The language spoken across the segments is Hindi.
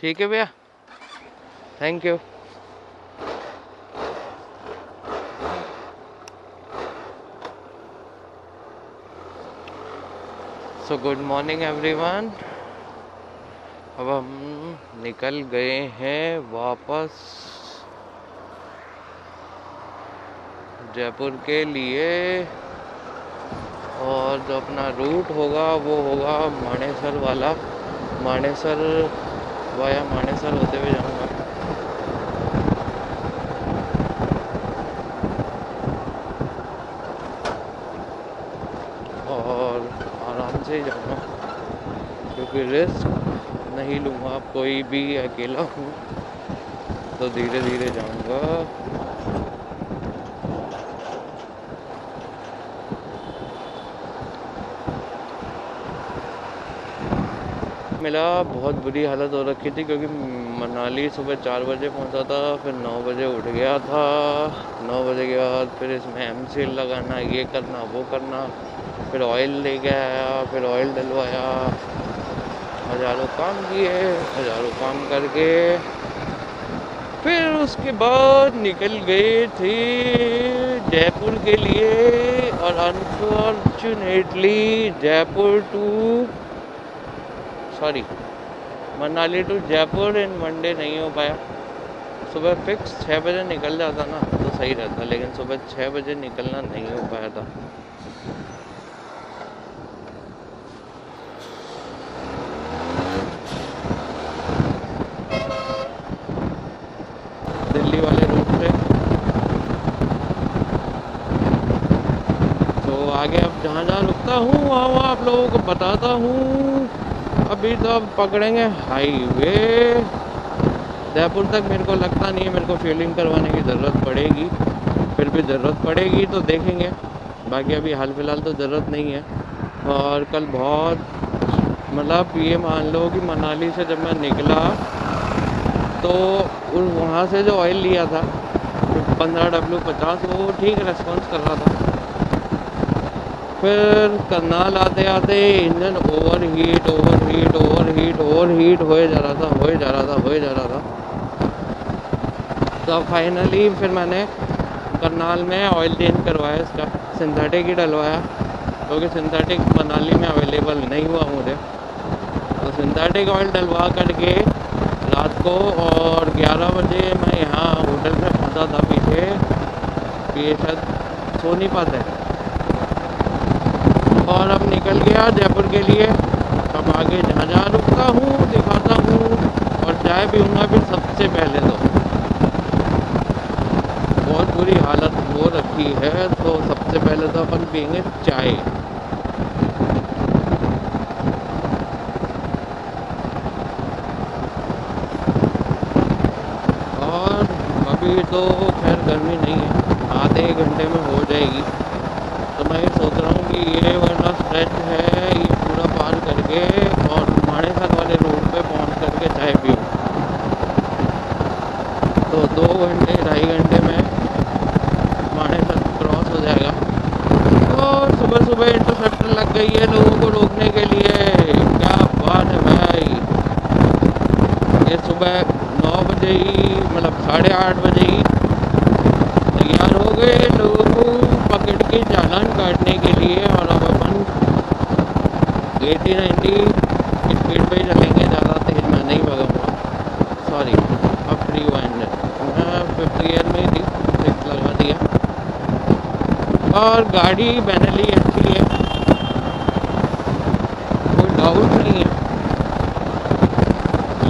ठीक है भैया, thank you. So good morning everyone. अब हम निकल गए हैं वापस जयपुर के लिए, और जो अपना रूट होगा वो होगा मानेसर वाला। मानेसर वाया मानेसर होते हुए जाऊंगा। और आराम से ही जाऊंगा क्योंकि रिस्क नहीं लूँगा। कोई भी अकेला हूँ तो धीरे धीरे जाऊंगा। मिला, बहुत बुरी हालत हो रखी थी क्योंकि मनाली सुबह 4 बजे पहुंचा था, फिर 9 बजे उठ गया था। 9 बजे के बाद फिर इसमें एमसील लगाना, ये करना वो करना, फिर ऑयल लेके आया, फिर ऑयल डलवाया, हज़ारों काम किए। हज़ारों काम करके फिर उसके बाद निकल गए थे जयपुर के लिए। और unfortunately Jaipur to Manali to Jaipur in one day नहीं हो पाया। सुबह फिक्स 6 बजे निकल जाता ना तो सही रहता, लेकिन सुबह 6 बजे निकलना नहीं हो पाया था। दिल्ली वाले रूट से तो आगे अब जहाँ जहाँ रुकता हूँ वहाँ आप लोगों को बताता हूँ। अभी तो अब पकड़ेंगे हाईवे जयपुर तक। मेरे को लगता नहीं है मेरे को फ्यूलिंग करवाने की ज़रूरत पड़ेगी, फिर भी ज़रूरत पड़ेगी तो देखेंगे। बाकी अभी हाल फिलहाल तो ज़रूरत नहीं है। और कल बहुत मतलब ये मान लो कि मनाली से जब मैं निकला तो वहाँ से जो ऑयल लिया था 15W50 वो ठीक रेस्पॉन्स कर रहा था। फिर करनाल आते आते इंजन ओवर हीट हो जा रहा था। तो फाइनली फिर मैंने करनाल में ऑयल चेंज करवाया, इसका सिंथेटिक ही डलवाया क्योंकि सिंथेटिक मनाली में अवेलेबल नहीं हुआ मुझे। तो सिंथेटिक ऑयल डलवा करके रात को, और 11 बजे मैं यहाँ होटल में फंसा था पीछे, ये शायद सोनीपत है। और अब निकल गया जयपुर के लिए। अब आगे जहाँ जहाँ रुकता हूँ दिखाता हूँ, और चाय पीऊँगा फिर सबसे पहले। तो बहुत बुरी हालत हो रखी है, तो सबसे पहले तो अपन पियेंगे चाय। और अभी तो खैर गर्मी नहीं है, आधे घंटे में हो जाएगी। तो मैं ये सोच रहा हूँ कि ये वाला स्ट्रेच है ये पूरा पार करके और मानेसर वाले रोड पे पहुँच करके चाय पीऊँ। तो 2 घंटे 2.5 घंटे में मानेसर क्रॉस हो जाएगा। और सुबह सुबह इंटरसेप्टर लग गई है लोगों को रोकने के लिए। क्या बात है भाई, ये सुबह 9 बजे ही मतलब 8:30 बजे ही तैयार हो गए लोगों को पकड़ के चालान काटने के लिए। और अब अपन 80-90 स्पीड पे चलेंगे, ज़्यादा तेज मैं नहीं भगाऊंगा। सॉरी, अब रिवाइंड मैं 5th गियर में ही थी, 6 लगा दिया। और गाड़ी बेनली अच्छी है, कोई डाउट नहीं है,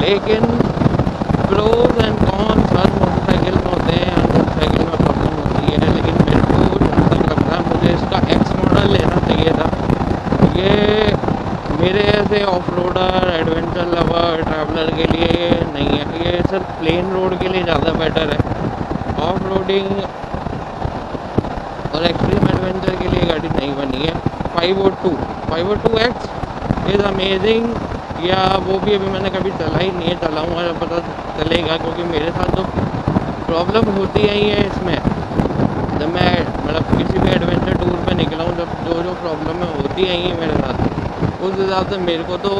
लेकिन प्रोज एंड कॉन्स हर मोटरसाइकिल में होते हैं। हर मोटरसाइकिल में प्रॉब्लम होती है, लेकिन मेरे को जहाँ तक लगता है मुझे इसका एक्स मॉडल लेना चाहिए था। ये मेरे ऐसे off roader, adventure lover, traveller के लिए नहीं है। ये सिर्फ प्लेन रोड के लिए ज़्यादा बेटर है। ऑफ रोडिंग और एक्सट्रीम एडवेंचर के लिए गाड़ी नहीं बनी है। 502X is amazing. या वो भी अभी मैंने कभी चला ही नहीं है, चलाऊँगा जब पता चलेगा। क्योंकि मेरे साथ जो प्रॉब्लम होती आई है इसमें, जब मैं मतलब किसी भी एडवेंचर टूर पे निकला हूँ, जब जो प्रॉब्लम होती आई है मेरे साथ, उस हिसाब से मेरे को तो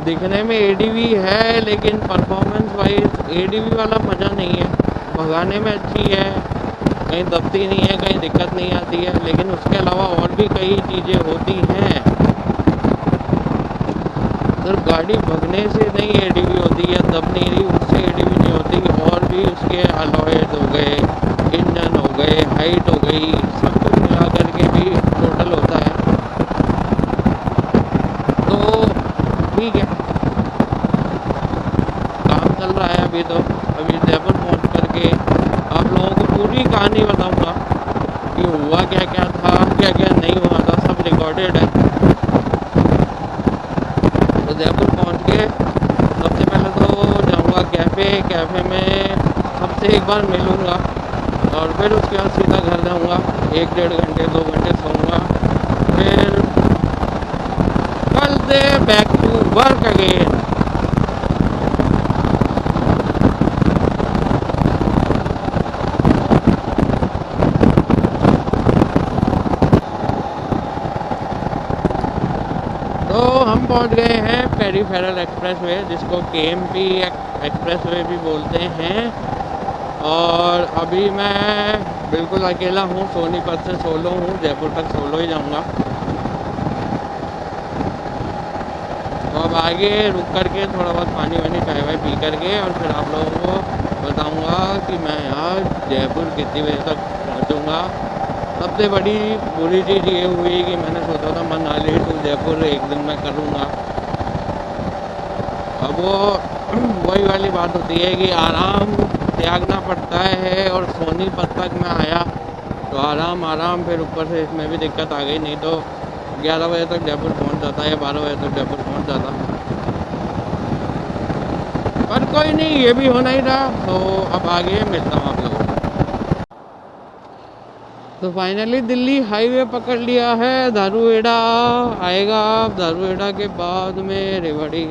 दिखने में एडीवी है, लेकिन परफॉर्मेंस वाइज एडीवी वाला मज़ा नहीं है। भगाने में अच्छी है, कहीं दबती नहीं है, कहीं दिक्कत नहीं आती है, लेकिन उसके अलावा और भी कई चीज़ें होती हैं। सिर्फ गाड़ी भगने से नहीं एडीवी होती है, दब नहीं रही उससे एडीवी नहीं होती, और भी उसके अलॉयज हो गए, इंजन हो गए, हाइट हो गई, सब कुछ मिला करके भी टोटल होता है। तो ठीक है, काम चल रहा है अभी। तो अभी जयपुर पहुंच करके आप लोगों को पूरी कहानी बताऊंगा कि हुआ क्या क्या था, क्या क्या नहीं हुआ था, सब रिकॉर्डेड है। तो जयपुर पहुंच के सबसे पहले तो जाऊंगा कैफ़े में सबसे एक बार मिलूंगा, और फिर उसके बाद सीधा घर जाऊंगा, 1-1.5 घंटे 2 घंटे सोऊंगा, फिर कल से बैक टू वर्क अगेन। तो हम पहुंच गए हैं पेरीफेरल एक्सप्रेस वे, जिसको केएमपी एक्सप्रेस वे भी बोलते हैं। और अभी मैं बिल्कुल अकेला हूँ, सोनीपत से सोलो हूँ, जयपुर तक सोलो ही जाऊँगा। तो अब आगे रुक करके थोड़ा बहुत पानी वानी चाय वाय पी करके और फिर आप लोगों को बताऊँगा कि मैं यार जयपुर कितनी बजे तक पहुँचूँगा। सबसे बड़ी बुरी चीज़ ये हुई कि मैंने सोचा था मनाली टू जयपुर एक दिन में करूँगा। अब वो वही वाली बात होती है कि आराम त्यागना पड़ता है, और सोनीपत तक मैं आया तो आराम फिर ऊपर से इसमें भी दिक्कत आ गई, नहीं तो 11 बजे तक जयपुर पहुंच जाता है या 12 बजे तक जयपुर पहुंच जाता। पर कोई नहीं, ये भी होना ही था। तो अब आगे मिलता हूँ आप लोगों को। तो फाइनली दिल्ली हाईवे पकड़ लिया है, धारूहेड़ा आएगा। धारूहेड़ा के बाद में रेवाड़ी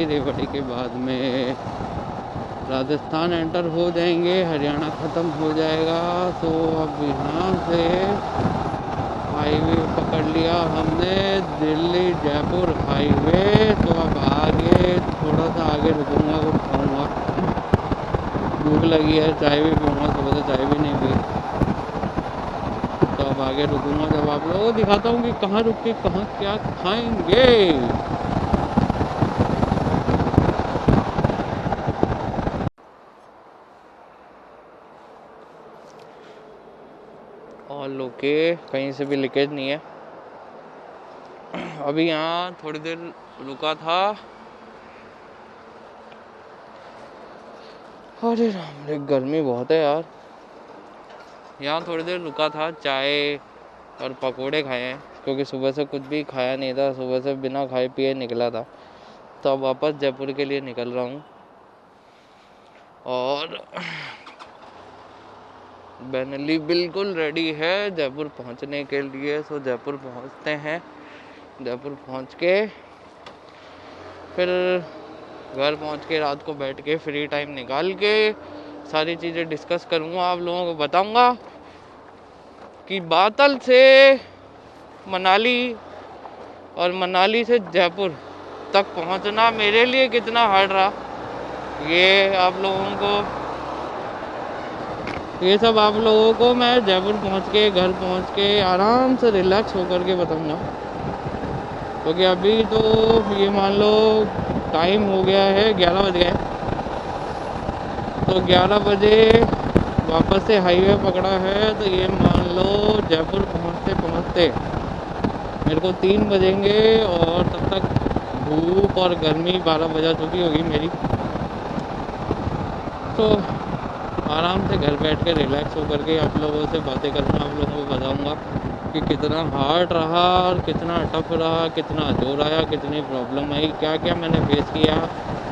के बाद में राजस्थान एंटर हो जाएंगे, हरियाणा ख़त्म हो जाएगा। तो अब यहाँ से हाईवे पकड़ लिया हमने, दिल्ली जयपुर हाईवे। तो अब आगे थोड़ा सा आगे रुकूंगा, कुछ खाऊंगा, भूख लगी है, चाय भी पीऊँगा, सुबह से चाय भी नहीं पी। तो अब आगे रुकूंगा, जब आप लोगों को दिखाता हूँ कि कहाँ रुक के कहाँ क्या खाएंगे। और लोके कहीं से भी लीकेज नहीं है। अभी यहाँ थोड़ी देर रुका था, अरे राम रे गर्मी बहुत है यार। यहाँ थोड़ी देर रुका था, चाय और पकोड़े खाए हैं, क्योंकि सुबह से कुछ भी खाया नहीं था, सुबह से बिना खाए पिए निकला था। तो अब वापस जयपुर के लिए निकल रहा हूँ, और बैनली बिल्कुल रेडी है जयपुर पहुँचने के लिए। सो जयपुर पहुँचते हैं, जयपुर पहुँच के फिर घर पहुँच के रात को बैठ के फ्री टाइम निकाल के सारी चीज़ें डिस्कस करूँगा, आप लोगों को बताऊँगा कि बातल से मनाली और मनाली से जयपुर तक पहुँचना मेरे लिए कितना हार्ड रहा। ये सब आप लोगों को मैं जयपुर पहुँच के घर पहुँच के आराम से रिलैक्स होकर के बताऊँगा। क्योंकि अभी तो ये मान लो टाइम हो गया है 11 बज गए। तो 11 बजे वापस से हाईवे पकड़ा है, तो ये मान लो जयपुर पहुँचते मेरे को 3 बजेंगे, और तब तक धूप और गर्मी 12 बजा चुकी होगी मेरी। तो आराम से घर बैठ के रिलैक्स होकर के आप लोगों से बातें करूँगा, आप लोगों को बताऊँगा कि कितना हार्ड रहा और कितना टफ रहा, कितना जोर आया, कितनी प्रॉब्लम आई, क्या क्या मैंने फेस किया,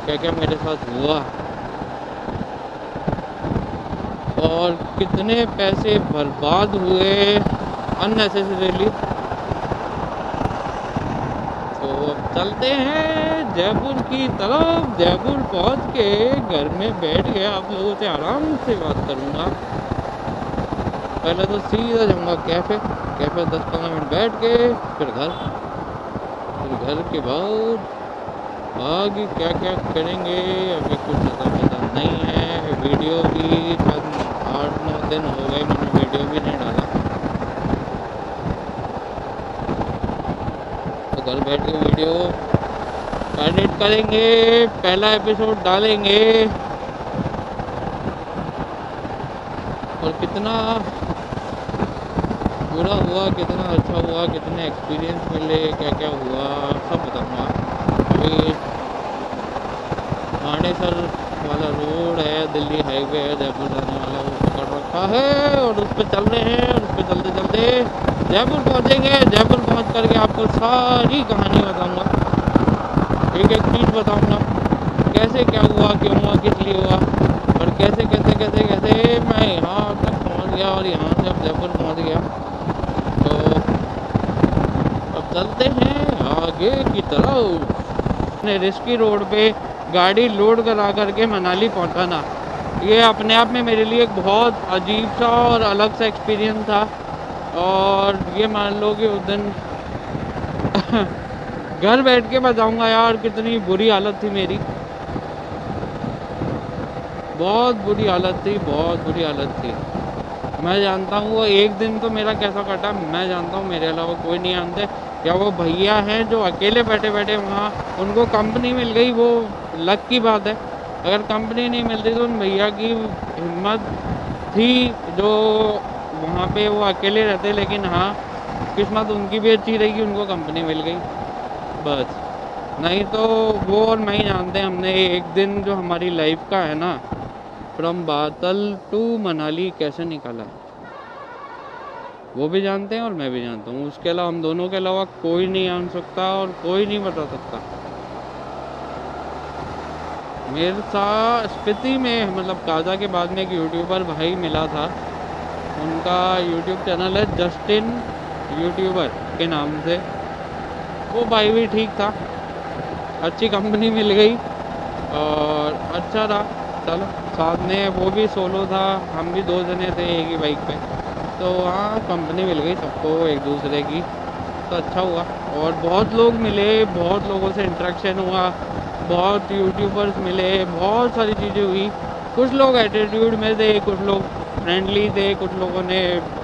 क्या क्या मेरे साथ हुआ, और कितने पैसे बर्बाद हुए अननेसेसरीली। तो अब चलते हैं जयपुर की तरफ। जयपुर पहुंच के घर में बैठ के आप लोगों से आराम से बात करूंगा। पहले तो सीधा जाऊंगा कैफ़े 10-15 मिनट बैठ के, फिर घर के बाद आगे क्या क्या करेंगे अभी कुछ ज़्यादा पता नहीं है। वीडियो भी 8-9 दिन हो गए मैंने वीडियो भी नहीं डाला, तो घर बैठ के वीडियो एडिट करेंगे, पहला एपिसोड डालेंगे। और कितना बुरा हुआ, कितना अच्छा हुआ, कितने एक्सपीरियंस मिले, क्या क्या हुआ, सब बताऊँगा। अभी मानेसर वाला रोड है, दिल्ली हाईवे है जयपुर जाने वाला, वो पकड़ रखा है और उस पर चल रहे हैं। और उस पर चलते चलते जयपुर पहुंचेंगे। जयपुर पहुंच करके आपको सारी कहानी बताऊंगा, एक एक चीज़ बताऊंगा, कैसे क्या हुआ, क्यों हुआ, किस लिए हुआ, और कैसे कैसे कैसे कैसे मैं यहाँ तक पहुँच गया और यहाँ से अब जयपुर पहुँच गया। तो अब चलते हैं आगे की तरफ। अपने रिस्की रोड पे गाड़ी लोड करा करके मनाली पहुंचाना, ये अपने आप में मेरे लिए एक बहुत अजीब सा और अलग सा एक्सपीरियंस था। और ये मान लो कि उस दिन घर बैठ के बताऊंगा यार कितनी बुरी हालत थी मेरी, बहुत बुरी हालत थी, बहुत बुरी हालत थी। मैं जानता हूँ वो एक दिन तो मेरा कैसा कटा, मैं जानता हूँ, मेरे अलावा कोई नहीं जानते। या वो भैया हैं जो अकेले बैठे बैठे वहाँ, उनको कंपनी मिल गई, वो लक की बात है। अगर कंपनी नहीं मिलती तो उन भैया की हिम्मत थी जो वहाँ पे वो अकेले रहते, लेकिन हाँ किस्मत उनकी भी अच्छी रही कि उनको कंपनी मिल गई बस। नहीं तो वो और मैं ही जानते हैं हमने एक दिन जो हमारी लाइफ का है ना, फ्रॉम बातल टू मनाली कैसे निकाला है, वो भी जानते हैं और मैं भी जानता हूँ। उसके अलावा हम दोनों के अलावा कोई नहीं जान सकता और कोई नहीं बता सकता। मेरे साथ स्पीति में मतलब काजा के बाद में एक यूट्यूबर भाई मिला था, उनका यूट्यूब चैनल है जस्टिन यूट्यूबर के नाम से। वो भाई भी ठीक था, अच्छी कंपनी मिल गई और अच्छा रहा। चलो साथ में वो भी सोलो था, हम भी 2 जने थे एक ही बाइक पे, तो हाँ कंपनी मिल गई सबको एक दूसरे की, तो अच्छा हुआ। और बहुत लोग मिले, बहुत लोगों से इंटरेक्शन हुआ, बहुत यूट्यूबर्स मिले, बहुत सारी चीज़ें हुई। कुछ लोग एटीट्यूड में थे, कुछ लोग फ्रेंडली थे, कुछ लोगों ने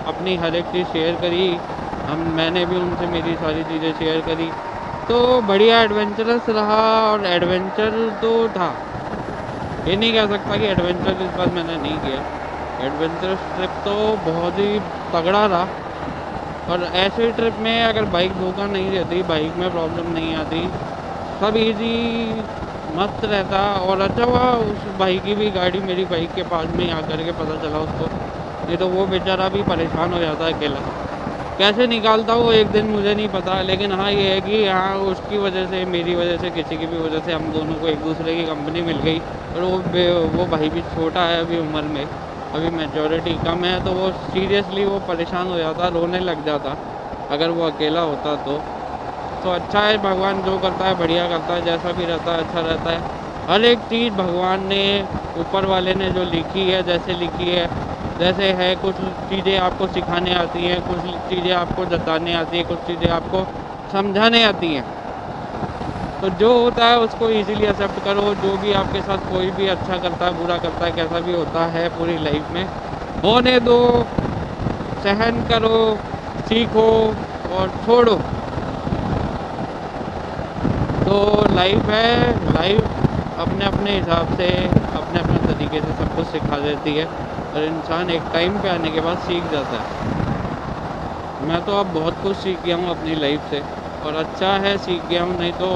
अपनी हर एक चीज़ शेयर करी, मैंने भी उनसे मेरी सारी चीज़ें शेयर करी। तो बढ़िया एडवेंचरस रहा और एडवेंचर तो था, ये नहीं कह सकता कि एडवेंचर इस बार मैंने नहीं किया। एडवेंचरस ट्रिप तो बहुत ही तगड़ा रहा। और ऐसे ट्रिप में अगर बाइक धोखा नहीं देती, बाइक में प्रॉब्लम नहीं आती, सब इजी मस्त रहता। और अच्छा हुआ उस भाई की भी गाड़ी मेरी बाइक के पास में आकर के पता चला उसको, नहीं तो वो बेचारा भी परेशान हो जाता अकेला। कैसे निकालता वो एक दिन मुझे नहीं पता, लेकिन हाँ ये है कि हाँ उसकी वजह से, मेरी वजह से, किसी की भी वजह से हम दोनों को एक दूसरे की कंपनी मिल गई। और वो भाई भी छोटा है अभी उम्र में, अभी मैच्योरिटी कम है, तो वो सीरियसली वो परेशान हो जाता, रोने लग जाता अगर वो अकेला होता तो अच्छा है, भगवान जो करता है बढ़िया करता है, जैसा भी रहता है अच्छा रहता है। हर एक चीज़ भगवान ने, ऊपर वाले ने जो लिखी है, जैसे लिखी है जैसे है। कुछ चीज़ें आपको सिखाने आती हैं, कुछ चीज़ें आपको जताने आती हैं, कुछ चीज़ें आपको समझाने आती हैं। तो जो होता है उसको इजीली एक्सेप्ट करो। जो भी आपके साथ कोई भी अच्छा करता है, बुरा करता है, कैसा भी होता है पूरी लाइफ में, होने दो, सहन करो, सीखो और छोड़ो। तो लाइफ है, लाइफ अपने अपने हिसाब से, अपने अपने तरीके से सब कुछ सिखा देती है और इंसान एक टाइम पे आने के बाद सीख जाता है। मैं तो अब बहुत कुछ सीख गया हूँ अपनी लाइफ से, और अच्छा है सीख गया हूँ, नहीं तो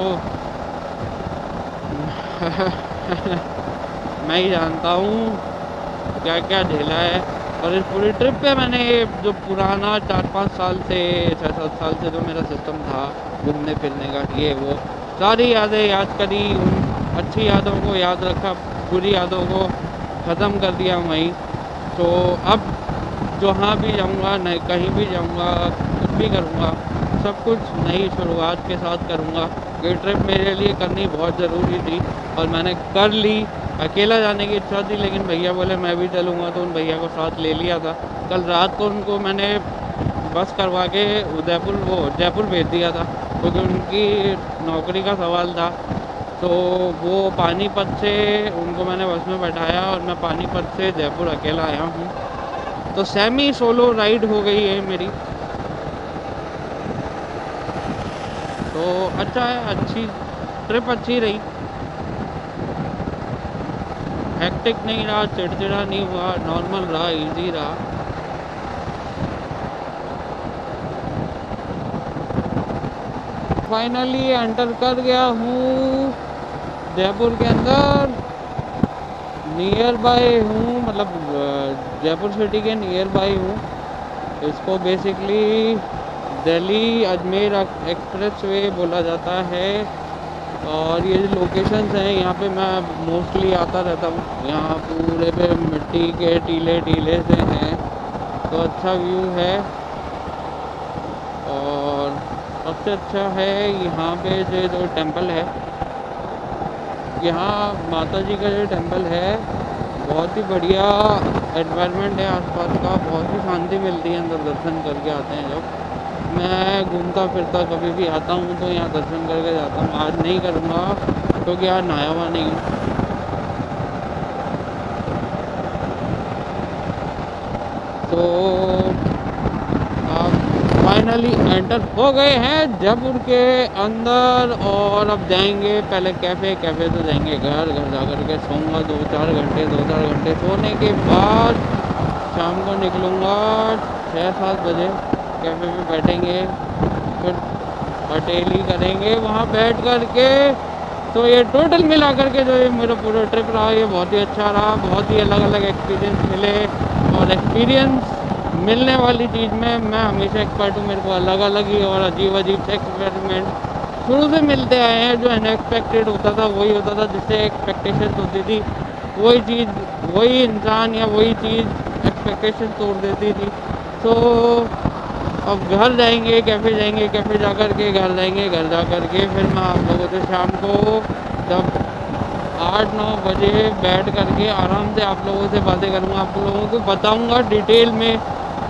मैं ही जानता हूँ क्या क्या झेला है। और इस पूरी ट्रिप पे मैंने जो पुराना 4-5 साल से, 6-7 साल से जो मेरा सिस्टम था घूमने फिरने का, ये वो सारी यादें याद करी, उन अच्छी यादों को याद रखा, बुरी यादों को ख़त्म कर दिया वहीं। तो अब जहाँ भी जाऊँगा, नहीं कहीं भी जाऊँगा, कुछ भी करूँगा, सब कुछ नई शुरुआत के साथ करूँगा। ये ट्रिप मेरे लिए करनी बहुत ज़रूरी थी और मैंने कर ली। अकेला जाने की इच्छा थी, लेकिन भैया बोले मैं भी चलूँगा, तो उन भैया को साथ ले लिया था। कल रात को उनको मैंने बस करवा के जयपुर भेज दिया था, क्योंकि उनकी नौकरी का सवाल था। तो वो पानीपत से उनको मैंने बस में बैठाया और मैं पानीपत से जयपुर अकेला आया हूँ। तो सेमी सोलो राइड हो गई है मेरी। तो अच्छा है, अच्छी ट्रिप अच्छी रही। हेक्टिक नहीं रहा, चिड़चिड़ा नहीं हुआ, नॉर्मल रहा, इजी रहा। फाइनली एंटर कर गया हूँ जयपुर के अंदर। नियर बाय हूँ, मतलब जयपुर सिटी के नियर बाय हूँ। इसको basically Delhi Ajmer express way बोला जाता है। और ये जो लोकेशंस हैं यहाँ पे मैं मोस्टली आता रहता हूँ। यहाँ पूरे पे मिट्टी के टीले टीले से हैं, तो अच्छा व्यू है। और सबसे अच्छा है यहाँ पे जो टेंपल है, यहाँ माता जी का जो टेंपल है, बहुत ही बढ़िया एनवायरनमेंट है आसपास का। बहुत ही शांति मिलती है अंदर दर्शन करके आते हैं जब। मैं घूमता फिरता कभी भी आता हूँ तो यहाँ दर्शन करके जाता हूँ। आज नहीं करूँगा क्योंकि आज नहाया हुआ नहीं हूँ। तो आप फाइनली एंटर हो गए हैं जयपुर के अंदर। और अब जाएंगे पहले कैफ़े तो जाएंगे घर जा कर के सोऊंगा 2-4 घंटे सोने के बाद शाम को निकलूँगा 6-7 बजे। कैफ़े में बैठेंगे, फिर अटेली करेंगे वहाँ बैठ कर के। तो ये टोटल मिला करके जो ये मेरा पूरा ट्रिप रहा, ये बहुत ही अच्छा रहा। बहुत ही अलग अलग एक्सपीरियंस मिले, और एक्सपीरियंस मिलने वाली चीज़ में मैं हमेशा एक्सपर्ट हूँ। मेरे को अलग अलग ही और अजीब से एक्सपेरिमेंट शुरू से मिलते आए हैं। जो अनएक्सपेक्टेड होता था वही होता था, जिससे एक्सपेक्टेशन होती थी वही चीज़, वही इंसान या वही चीज़ एक्सपेक्टेशन तोड़ देती थी। तो अब घर जाएंगे, कैफ़े जा कर के घर जाएंगे। घर जा कर के फिर मैं आप लोगों से शाम को जब 8-9 बजे बैठ कर के आराम से आप लोगों से बातें करूँगा। आप लोगों को बताऊँगा डिटेल में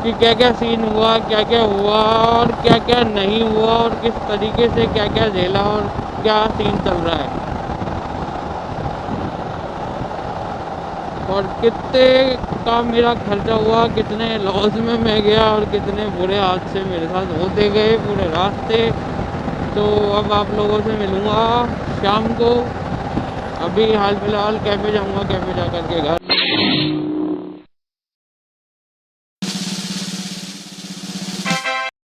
कि क्या क्या सीन हुआ, क्या क्या हुआ और क्या क्या नहीं हुआ, और किस तरीके से क्या क्या झेला और क्या सीन चल रहा है, और कितने का मेरा खर्चा हुआ, कितने लॉस में मैं गया और कितने बुरे हादसे मेरे साथ होते गए पूरे रास्ते। तो अब आप लोगों से मिलूँगा शाम को। अभी हाल फिलहाल कैफ़े जाऊँगा, कैफ़े जा कर के घर।